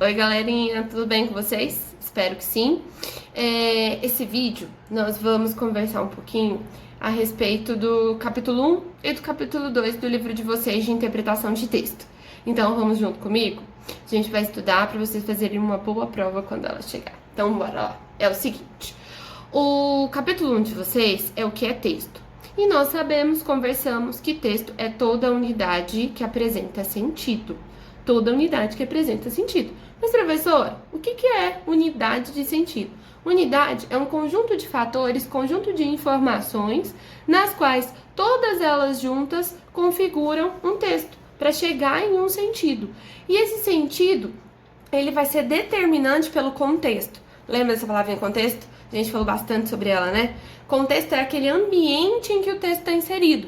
Oi, galerinha, tudo bem com vocês? Espero que sim. Esse vídeo nós vamos conversar um pouquinho a respeito do capítulo 1 e do capítulo 2 do livro de vocês de interpretação de texto. Então vamos junto comigo? A gente vai estudar para vocês fazerem uma boa prova quando ela chegar. Então bora lá. É o seguinte, o capítulo 1 de vocês é o que é texto. E nós sabemos, conversamos, que texto é toda unidade que apresenta sentido. Toda unidade que apresenta sentido. Mas, professor, o que é unidade de sentido? Unidade é um conjunto de fatores, conjunto de informações, nas quais todas elas juntas configuram um texto para chegar em um sentido. E esse sentido, ele vai ser determinante pelo contexto. Lembra dessa palavra em contexto? A gente falou bastante sobre ela, né? Contexto é aquele ambiente em que o texto está inserido.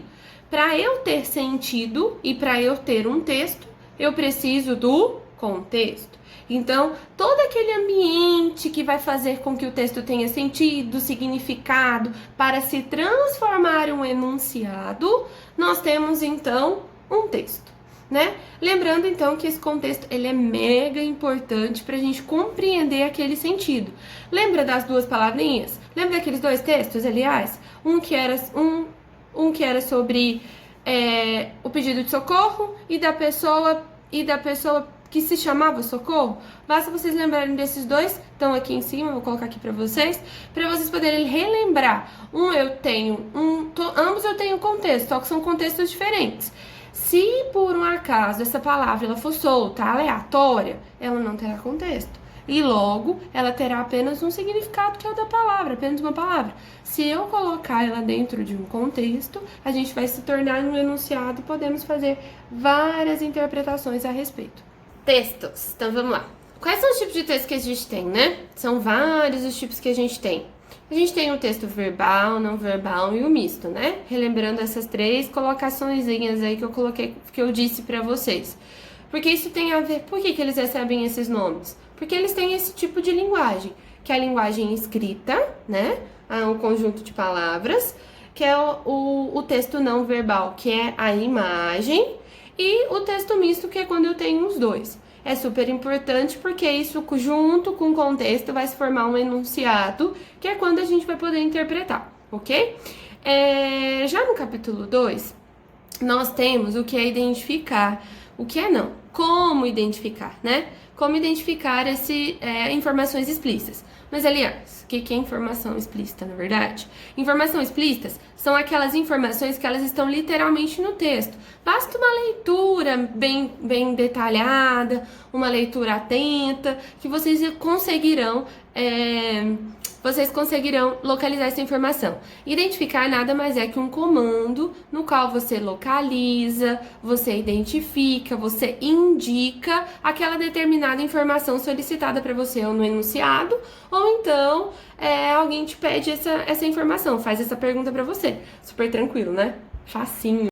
Para eu ter sentido e para eu ter um texto, eu preciso do contexto. Então, todo aquele ambiente que vai fazer com que o texto tenha sentido, significado, para se transformar em um enunciado, nós temos então um texto, né? Lembrando então que esse contexto ele é mega importante para a gente compreender aquele sentido. Lembra das duas palavrinhas? Lembra daqueles dois textos, aliás? Um que era sobre o pedido de socorro e da pessoa que se chamava Socorro. Basta vocês lembrarem desses dois, estão aqui em cima, vou colocar aqui para vocês poderem relembrar. Ambos eu tenho contexto, só que são contextos diferentes. Se por um acaso essa palavra ela for solta, aleatória, ela não terá contexto. E logo, ela terá apenas um significado que é o da palavra, apenas uma palavra. Se eu colocar ela dentro de um contexto, a gente vai se tornar um enunciado e podemos fazer várias interpretações a respeito. Textos. Então vamos lá. Quais são os tipos de texto que a gente tem, né? São vários os tipos que a gente tem. A gente tem o texto verbal, não verbal e o misto, né? Relembrando essas três colocaçõezinhas aí que eu disse pra vocês. Porque isso tem a ver... Por que eles recebem esses nomes? Porque eles têm esse tipo de linguagem, que é a linguagem escrita, né? Um conjunto de palavras, que é o texto não verbal, que é a imagem, e o texto misto, que é quando eu tenho os dois. É super importante porque isso, junto com o contexto, vai se formar um enunciado, que é quando a gente vai poder interpretar, ok? Já no capítulo 2, nós temos o que é identificar, o que é não, como identificar, né? Como identificar informações explícitas. Mas, aliás, o que é informação explícita, na verdade? Informação explícitas são aquelas informações que elas estão literalmente no texto. Basta uma leitura bem detalhada, uma leitura atenta, que vocês conseguirão localizar essa informação. Identificar nada mais é que um comando no qual você localiza, você identifica, você indica aquela determinada informação solicitada para você ou no enunciado, ou então alguém te pede essa informação, faz essa pergunta para você. Super tranquilo, né? Facinho.